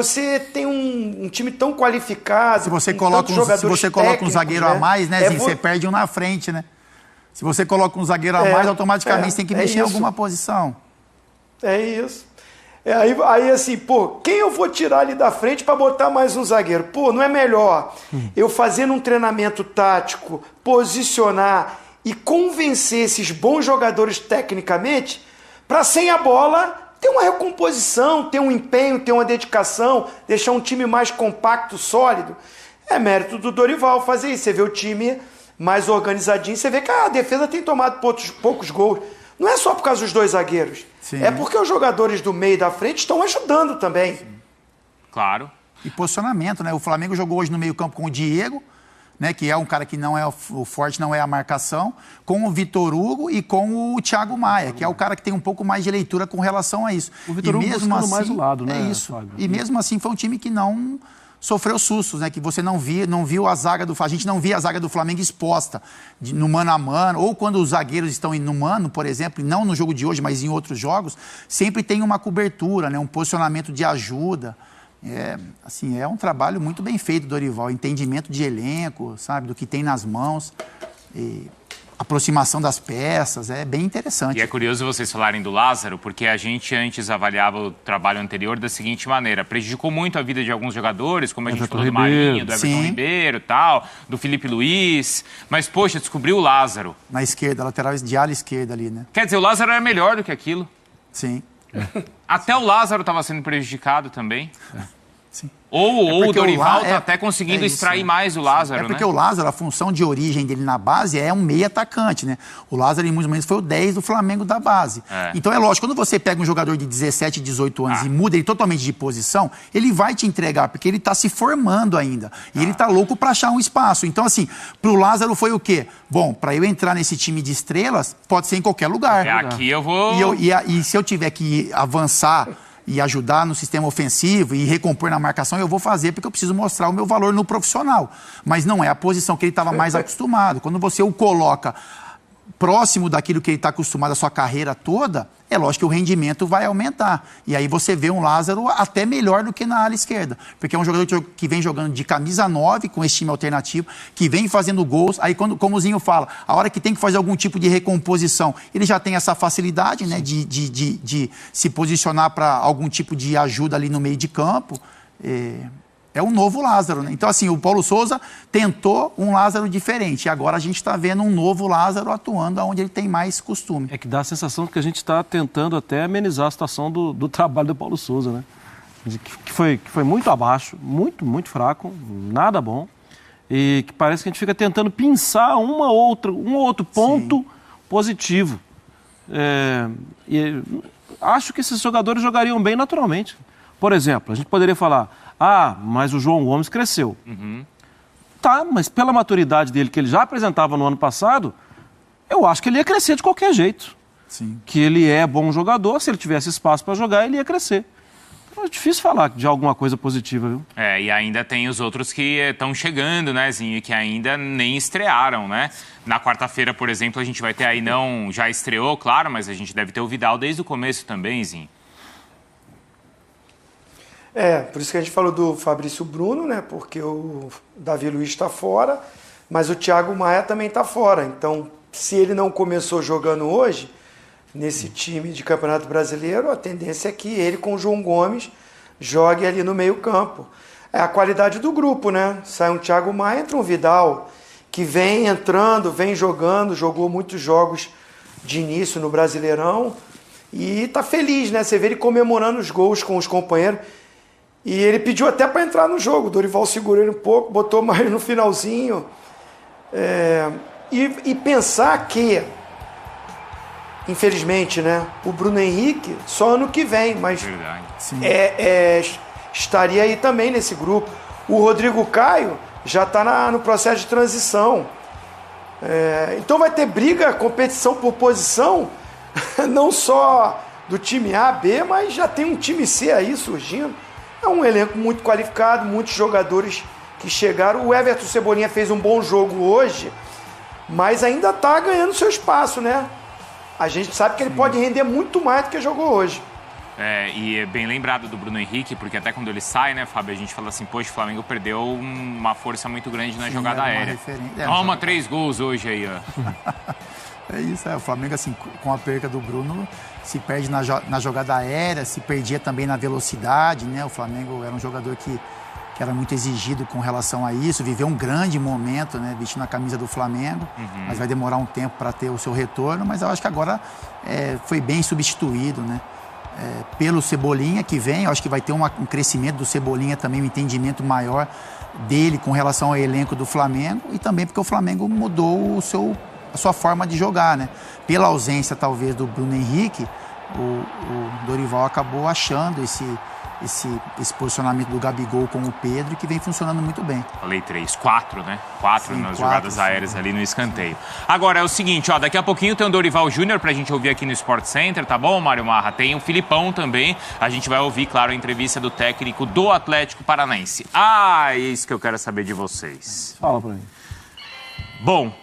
você tem um time tão qualificado. Se você coloca um zagueiro a mais, né, Zinho, você perde um na frente, né? Se você coloca um zagueiro a mais, automaticamente você tem que mexer em alguma posição. É isso. Aí assim, pô, quem eu vou tirar ali da frente para botar mais um zagueiro? Pô, não é melhor eu fazer um treinamento tático, posicionar e convencer esses bons jogadores tecnicamente para, sem a bola, ter uma recomposição, ter um empenho, ter uma dedicação, deixar um time mais compacto, sólido? É mérito do Dorival fazer isso. Você vê o time mais organizadinho, você vê que a defesa tem tomado poucos gols. Não é só por causa dos dois zagueiros. Sim. É porque os jogadores do meio e da frente estão ajudando também. Sim. Claro. E posicionamento, né? O Flamengo jogou hoje no meio-campo com o Diego, né? Que é um cara que não é o forte, não é a marcação, com o Vitor Hugo e com o Thiago Maia, que é o cara que tem um pouco mais de leitura com relação a isso. O Vitor Hugo buscando assim, mais o lado, né? É isso. Fábio? E mesmo assim foi um time que não sofreu sustos, né? Que você não viu a zaga do Flamengo. A gente não via a zaga do Flamengo exposta no mano a mano, ou quando os zagueiros estão no mano, por exemplo, não no jogo de hoje, mas em outros jogos, sempre tem uma cobertura, né? Um posicionamento de ajuda. É um trabalho muito bem feito, Dorival. Entendimento de elenco, sabe? Do que tem nas mãos. Aproximação das peças, é bem interessante. E é curioso vocês falarem do Lázaro, porque a gente antes avaliava o trabalho anterior da seguinte maneira: prejudicou muito a vida de alguns jogadores, como a gente falou do Marinho, do Everton Ribeiro, tal, do Felipe Luiz, mas, poxa, descobriu o Lázaro. Na esquerda, lateral de ala esquerda ali, né? Quer dizer, o Lázaro era melhor do que aquilo. Sim. Até o Lázaro estava sendo prejudicado também. Sim. Ou o Dorival está até conseguindo extrair mais o Lázaro, né? Porque o Lázaro, a função de origem dele na base é um meio atacante, né? O Lázaro, em muitos momentos, foi o 10 do Flamengo da base. Então, é lógico, quando você pega um jogador de 17, 18 anos e muda ele totalmente de posição, ele vai te entregar, porque ele está se formando ainda. E ele está louco para achar um espaço. Então, assim, pro Lázaro foi o quê? Bom, para eu entrar nesse time de estrelas, pode ser em qualquer lugar. Aqui eu vou... E se eu tiver que avançar e ajudar no sistema ofensivo e recompor na marcação, eu vou fazer porque eu preciso mostrar o meu valor no profissional. Mas não é a posição que ele estava mais acostumado. Quando você o coloca próximo daquilo que ele está acostumado a sua carreira toda, é lógico que o rendimento vai aumentar. E aí você vê um Lázaro até melhor do que na ala esquerda. Porque é um jogador que vem jogando de camisa 9, com esse time alternativo, que vem fazendo gols. Aí, como o Zinho fala, a hora que tem que fazer algum tipo de recomposição, ele já tem essa facilidade, né, de se posicionar para algum tipo de ajuda ali no meio de campo. É um novo Lázaro, né? Então, assim, o Paulo Souza tentou um Lázaro diferente. E agora a gente está vendo um novo Lázaro atuando onde ele tem mais costume. É que dá a sensação que a gente está tentando até amenizar a situação do trabalho do Paulo Souza, né? Que foi muito abaixo, muito fraco, nada bom. E que parece que a gente fica tentando pinçar um outro ponto positivo. E acho que esses jogadores jogariam bem naturalmente. Por exemplo, a gente poderia falar... mas o João Gomes cresceu. Tá, mas pela maturidade dele, que ele já apresentava no ano passado, eu acho que ele ia crescer de qualquer jeito. Sim. Que ele é bom jogador, se ele tivesse espaço para jogar, ele ia crescer. Então é difícil falar de alguma coisa positiva, viu? E ainda tem os outros que estão chegando, né, Zinho, e que ainda nem estrearam, né? Na quarta-feira, por exemplo, a gente vai ter aí, já estreou, claro, mas a gente deve ter o Vidal desde o começo também, Zinho. Por isso que a gente falou do Fabrício Bruno, né? Porque o Davi Luiz está fora, mas o Thiago Maia também está fora. Então, se ele não começou jogando hoje, nesse time de Campeonato Brasileiro, a tendência é que ele com o João Gomes jogue ali no meio campo. É a qualidade do grupo, né? Sai um Thiago Maia, entra um Vidal, que vem entrando, vem jogando, jogou muitos jogos de início no Brasileirão e tá feliz, né? Você vê ele comemorando os gols com os companheiros. E ele pediu até para entrar no jogo. O Dorival segurou ele um pouco, botou mais no finalzinho. E pensar que, infelizmente, né, o Bruno Henrique só ano que vem, mas estaria aí também nesse grupo. O Rodrigo Caio já está no processo de transição. Então vai ter briga, competição por posição, não só do time A, B, mas já tem um time C aí surgindo. É um elenco muito qualificado, muitos jogadores que chegaram. O Everton Cebolinha fez um bom jogo hoje, mas ainda está ganhando seu espaço, né? A gente sabe que ele pode render muito mais do que jogou hoje. E é bem lembrado do Bruno Henrique, porque até quando ele sai, né, Fábio, a gente fala assim, poxa, o Flamengo perdeu uma força muito grande na jogada aérea. Toma 3 gols hoje aí, ó. É isso, o Flamengo, assim, com a perca do Bruno, se perde na jogada aérea, se perdia também na velocidade, né? O Flamengo era um jogador que era muito exigido com relação a isso, viveu um grande momento, né, vestindo a camisa do Flamengo, mas vai demorar um tempo para ter o seu retorno, mas eu acho que agora foi bem substituído, né? Pelo Cebolinha que vem, eu acho que vai ter um crescimento do Cebolinha também, um entendimento maior dele com relação ao elenco do Flamengo e também porque o Flamengo mudou a sua forma de jogar, né? Pela ausência talvez do Bruno Henrique, o Dorival acabou achando esse posicionamento do Gabigol com o Pedro, que vem funcionando muito bem. Falei 3, 4, né? 4 nas jogadas aéreas ali no escanteio. Agora é o seguinte, ó, daqui a pouquinho tem o Dorival Júnior pra gente ouvir aqui no Sport Center, tá bom, Mário Marra? Tem o Filipão também, a gente vai ouvir, claro, a entrevista do técnico do Atlético Paranaense. É isso que eu quero saber de vocês. Fala pra mim. Bom,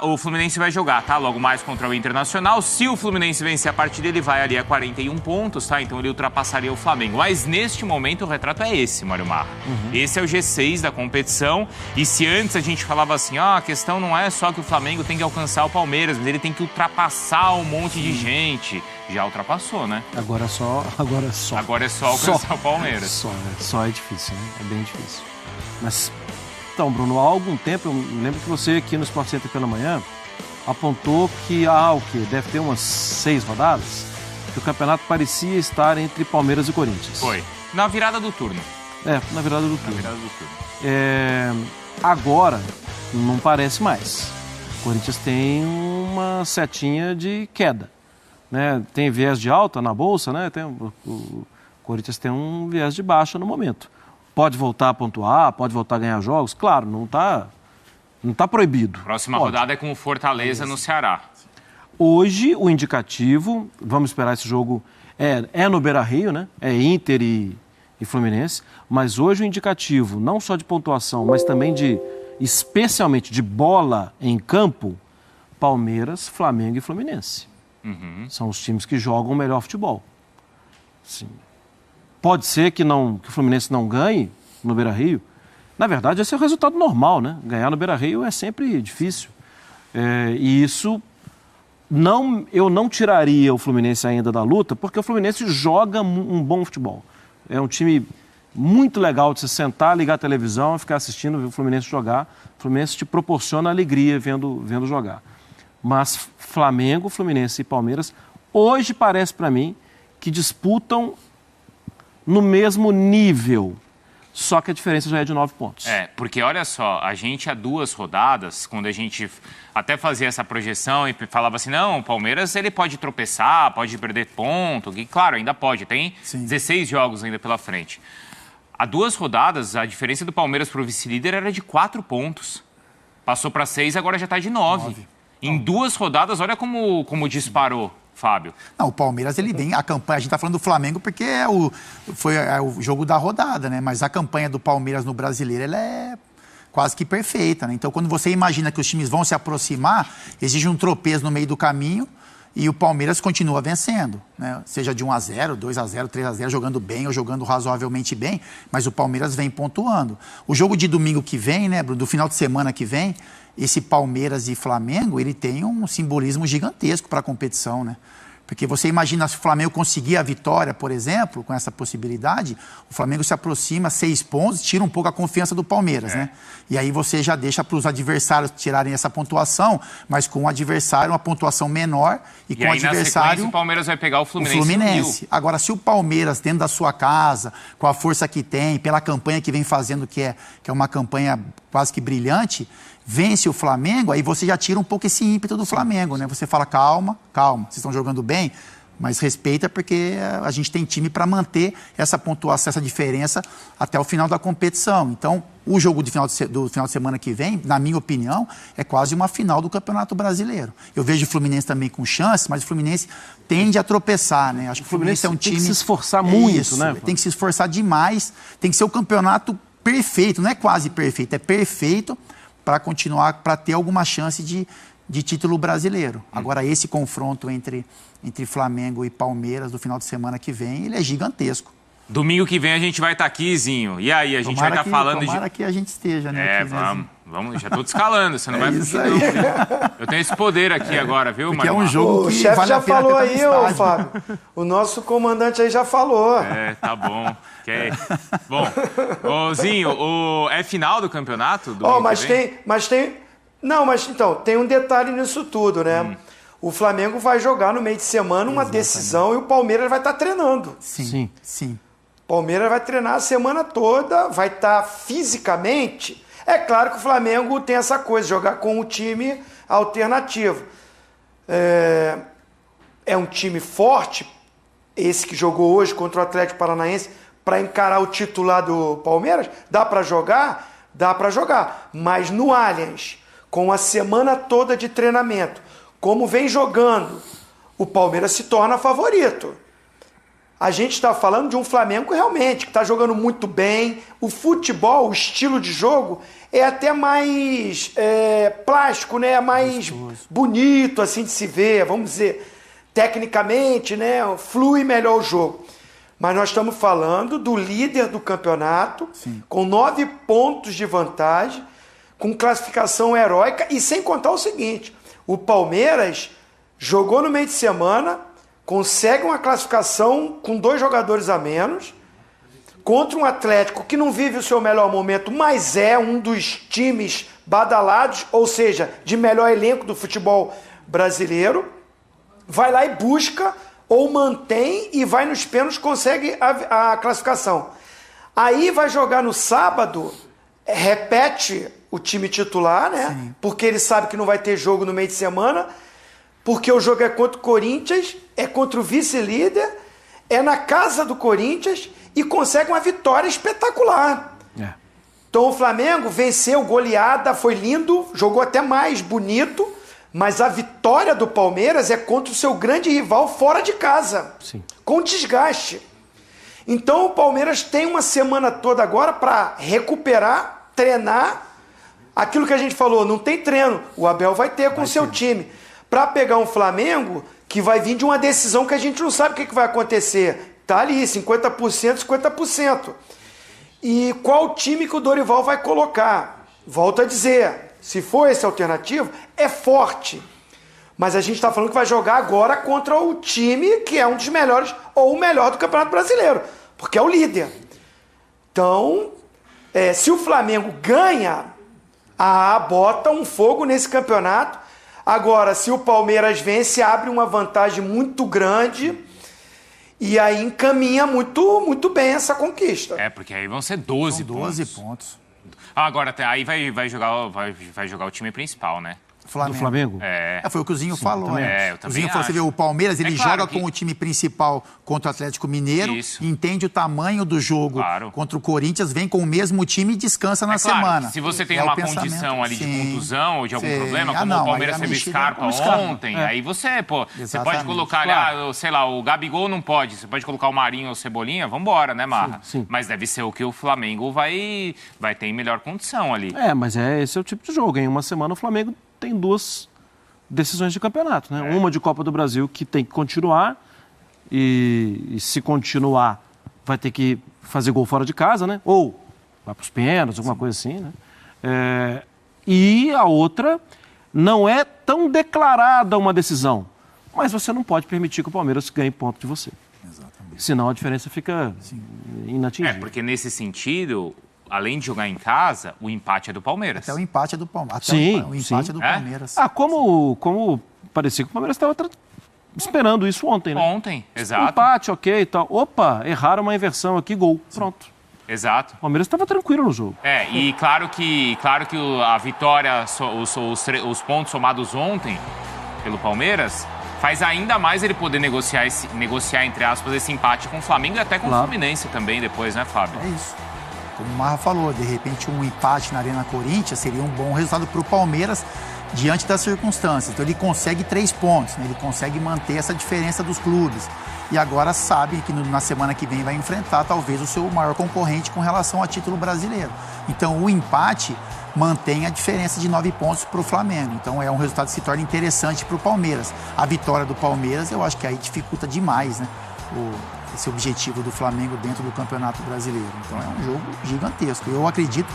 o Fluminense vai jogar, tá? Logo mais contra o Internacional. Se o Fluminense vencer a partida, ele vai ali a 41 pontos, tá? Então ele ultrapassaria o Flamengo. Mas neste momento o retrato é esse, Mário Marra. Esse é o G6 da competição. E se antes a gente falava assim, a questão não é só que o Flamengo tem que alcançar o Palmeiras, mas ele tem que ultrapassar um monte de gente. Já ultrapassou, né? Agora é só. Agora é só alcançar o Palmeiras. Só é difícil, né? É bem difícil. Mas... Então, Bruno, há algum tempo, eu lembro que você aqui no Sport Center pela manhã apontou que deve ter umas 6 rodadas, que o campeonato parecia estar entre Palmeiras e Corinthians. Foi. Na virada do turno. Na virada do turno. Agora, não parece mais. O Corinthians tem uma setinha de queda, né? Tem viés de alta na bolsa, né? O Corinthians tem um viés de baixa no momento. Pode voltar a pontuar, pode voltar a ganhar jogos. Claro, não tá proibido. Próxima rodada é com o Fortaleza no Ceará. Hoje, o indicativo, vamos esperar esse jogo, é no Beira-Rio, né? É Inter e Fluminense. Mas hoje o indicativo, não só de pontuação, mas também especialmente de bola em campo, Palmeiras, Flamengo e Fluminense. São os times que jogam o melhor futebol. Sim. Pode ser que o Fluminense não ganhe no Beira-Rio. Na verdade, esse é o resultado normal, né? Ganhar no Beira-Rio é sempre difícil. E isso, eu não tiraria o Fluminense ainda da luta, porque o Fluminense joga um bom futebol. É um time muito legal de se sentar, ligar a televisão e ficar assistindo o Fluminense jogar. O Fluminense te proporciona alegria vendo jogar. Mas Flamengo, Fluminense e Palmeiras, hoje parece para mim que disputam no mesmo nível, só que a diferença já é de 9 pontos. Porque olha só, a gente há 2 rodadas, quando a gente até fazia essa projeção e falava assim, não, o Palmeiras ele pode tropeçar, pode perder ponto, e claro, ainda pode, tem 16 jogos ainda pela frente. Há 2 rodadas, a diferença do Palmeiras para o vice-líder era de 4 pontos. Passou para 6, agora já está de 9. Em 2 rodadas, olha como disparou. Fábio. Não, o Palmeiras, ele vem, a campanha, a gente está falando do Flamengo porque foi o jogo da rodada, né? Mas a campanha do Palmeiras no Brasileiro, ela é quase que perfeita, né? Então, quando você imagina que os times vão se aproximar, exige um tropeço no meio do caminho e o Palmeiras continua vencendo, né? Seja de 1-0, 2-0, 3-0, jogando bem ou jogando razoavelmente bem, mas o Palmeiras vem pontuando. O jogo de domingo que vem, né, Bruno, do final de semana que vem, esse Palmeiras e Flamengo, ele tem um simbolismo gigantesco para a competição, né? Porque você imagina se o Flamengo conseguir a vitória, por exemplo, com essa possibilidade, o Flamengo se aproxima 6 pontos, tira um pouco a confiança do Palmeiras, né? E aí você já deixa para os adversários tirarem essa pontuação, mas com o adversário uma pontuação menor e com o adversário... o Palmeiras vai pegar o Fluminense. Agora, se o Palmeiras, dentro da sua casa, com a força que tem, pela campanha que vem fazendo, que é uma campanha quase que brilhante, vence o Flamengo, aí você já tira um pouco esse ímpeto do Flamengo, né? Você fala, calma, vocês estão jogando bem, mas respeita porque a gente tem time para manter essa pontuação, essa diferença até o final da competição. Então, o jogo do final de semana que vem, na minha opinião, é quase uma final do Campeonato Brasileiro. Eu vejo o Fluminense também com chances, mas o Fluminense tende a tropeçar, né? Acho que o Fluminense é um time... Tem que se esforçar muito, né? Tem que se esforçar demais, tem que ser o campeonato perfeito, não é quase perfeito, é perfeito para continuar, para ter alguma chance de de título brasileiro. Agora, esse confronto entre Flamengo e Palmeiras do final de semana que vem, ele é gigantesco. Domingo que vem a gente vai estar aqui, Zinho. E aí, a gente vai estar falando de... Tomara que a gente esteja, né? Aqui, vamos, já estou te escalando, você não vai isso fugir, aí. não. Eu tenho esse poder aqui agora, viu, Porque é um jogo o que chefe vale já a pena falou ter aí, ô Fábio. O nosso comandante aí já falou. Tá bom. Bom, Zinho, é final do campeonato? Então, tem um detalhe nisso tudo, né? O Flamengo vai jogar no meio de semana uma decisão e o Palmeiras vai estar treinando. Sim. O Palmeiras vai treinar a semana toda, vai estar fisicamente. É claro que o Flamengo tem essa coisa, jogar com o time alternativo. É um time forte, esse que jogou hoje contra o Atlético Paranaense, para encarar o titular do Palmeiras. Dá para jogar? Dá para jogar. Mas no Allianz, com a semana toda de treinamento, como vem jogando, o Palmeiras se torna favorito. A gente está falando de um Flamengo realmente que está jogando muito bem. O futebol, o estilo de jogo é até mais plástico, né? Mais bonito assim de se ver, vamos dizer, tecnicamente, né? Flui melhor o jogo. Mas nós estamos falando do líder do campeonato, com 9 pontos de vantagem, com classificação heróica, e sem contar o seguinte: o Palmeiras jogou no meio de semana, consegue uma classificação com 2 jogadores a menos, contra um Atlético que não vive o seu melhor momento, mas é um dos times badalados, ou seja, de melhor elenco do futebol brasileiro. Vai lá e busca, ou mantém, e vai nos pênaltis, consegue a classificação. Aí vai jogar no sábado, repete o time titular, né? Porque ele sabe que não vai ter jogo no meio de semana, porque o jogo é contra o Corinthians, é contra o vice-líder, é na casa do Corinthians e consegue uma vitória espetacular. Então o Flamengo venceu, goleada, foi lindo, jogou até mais bonito, mas a vitória do Palmeiras é contra o seu grande rival fora de casa, com desgaste. Então o Palmeiras tem uma semana toda agora para recuperar, treinar. Aquilo que a gente falou, não tem treino, o Abel vai ter com o seu time. Para pegar um Flamengo que vai vir de uma decisão que a gente não sabe o que vai acontecer. Tá ali, 50%, 50%. E qual time que o Dorival vai colocar? Volto a dizer, se for esse alternativo, é forte. Mas a gente está falando que vai jogar agora contra o time que é um dos melhores, ou o melhor do Campeonato Brasileiro, porque é o líder. Então, se o Flamengo ganha, bota um fogo nesse campeonato. Agora, se o Palmeiras vence, abre uma vantagem muito grande e aí encaminha muito, muito bem essa conquista. Porque aí vão ser 12 pontos. 12 pontos. Agora, aí vai jogar o time principal, né? Flamengo. Do Flamengo? Foi o que o Zinho falou, né? Eu O Zinho falou, você vê, o Palmeiras, ele joga com o time principal contra o Atlético Mineiro, entende o tamanho do jogo contra o Corinthians, vem com o mesmo time e descansa na semana. Se você tem uma condição ali de contusão ou de algum problema, como o Palmeiras teve Scarpa ontem, aí você pode colocar, sei lá, o Gabigol não pode, você pode colocar o Marinho ou o Cebolinha, vambora, né, Marra? Mas deve ser o que o Flamengo vai ter em melhor condição ali. Mas esse é o tipo de jogo. Em uma semana o Flamengo tem 2 decisões de campeonato, né? Uma de Copa do Brasil que tem que continuar e se continuar vai ter que fazer gol fora de casa, né? Ou vai para os pênaltis, alguma coisa assim, né? E a outra não é tão declarada uma decisão, mas você não pode permitir que o Palmeiras ganhe ponto de você. Exatamente. Senão a diferença fica inatingível. Porque nesse sentido, além de jogar em casa, o empate é do Palmeiras. Até o empate é do Palmeiras. O empate é do Palmeiras. Como parecia que o Palmeiras estava esperando isso ontem, né? Ontem, exato. Empate, ok e tal. Opa, erraram uma inversão aqui, gol. Pronto. Exato. O Palmeiras estava tranquilo no jogo. E claro que a vitória, os pontos somados ontem pelo Palmeiras, faz ainda mais ele poder negociar, entre aspas, esse empate com o Flamengo e até com o Fluminense também depois, né, Fábio? É isso. Como o Marra falou, de repente um empate na Arena Corinthians seria um bom resultado para o Palmeiras diante das circunstâncias. Então ele consegue 3 pontos, né? Ele consegue manter essa diferença dos clubes. e agora sabe que na semana que vem vai enfrentar talvez o seu maior concorrente com relação a título brasileiro. Então o empate mantém a diferença de 9 pontos para o Flamengo. Então é um resultado que se torna interessante para o Palmeiras. A vitória do Palmeiras, eu acho que aí dificulta demais, né, esse objetivo do Flamengo dentro do Campeonato Brasileiro. Então é um jogo gigantesco. Eu acredito,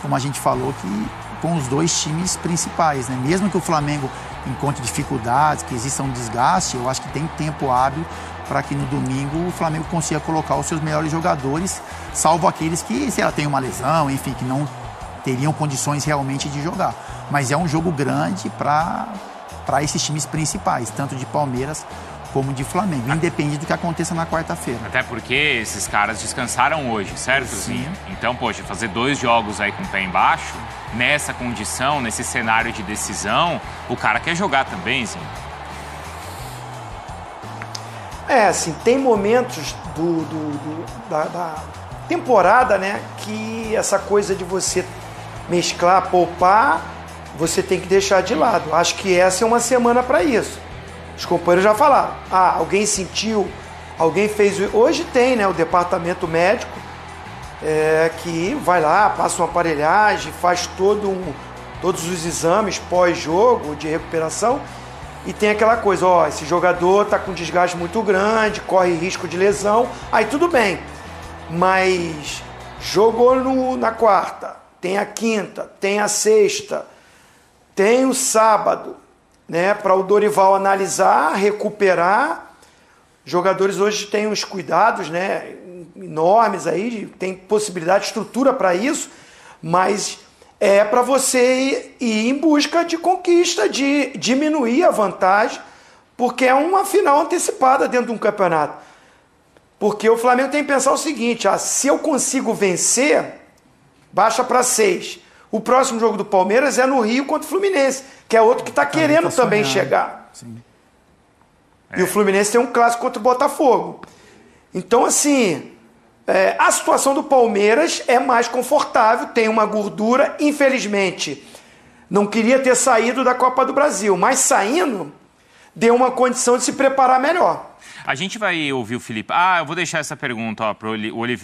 como a gente falou, que com os dois times principais, né? Mesmo que o Flamengo encontre dificuldades, que exista um desgaste, eu acho que tem tempo hábil para que no domingo o Flamengo consiga colocar os seus melhores jogadores, salvo aqueles que, se ela tem uma lesão, enfim, que não teriam condições realmente de jogar. Mas é um jogo grande para esses times principais, tanto de Palmeiras como de Flamengo, independente do que aconteça na quarta-feira. Até porque esses caras descansaram hoje, certo, Zinho? Então, poxa, fazer 2 jogos aí com o pé embaixo, nessa condição, nesse cenário de decisão, o cara quer jogar também, Zinho. Assim, tem momentos da temporada, né, que essa coisa de você mesclar, poupar, você tem que deixar de lado. Acho que essa é uma semana para isso. Os companheiros já falaram, alguém sentiu, alguém fez... Hoje tem, né, o departamento médico que vai lá, passa uma aparelhagem, faz todos os exames pós-jogo de recuperação e tem aquela coisa, esse jogador está com desgaste muito grande, corre risco de lesão, aí tudo bem, mas jogou na quarta, tem a quinta, tem a sexta, tem o sábado, né, para o Dorival analisar, recuperar. Jogadores hoje têm uns cuidados, né, enormes aí, tem possibilidade, estrutura para isso, mas é para você ir em busca de conquista, de diminuir a vantagem, porque é uma final antecipada dentro de um campeonato. Porque o Flamengo tem que pensar o seguinte, se eu consigo vencer, baixa para 6. O próximo jogo do Palmeiras é no Rio contra o Fluminense, que é outro que está querendo também chegar. Sim. E o Fluminense tem um clássico contra o Botafogo. Então, assim, a situação do Palmeiras é mais confortável, tem uma gordura. Infelizmente, não queria ter saído da Copa do Brasil, mas saindo, deu uma condição de se preparar melhor. A gente vai ouvir o Felipe. Eu vou deixar essa pergunta para o Oliveira.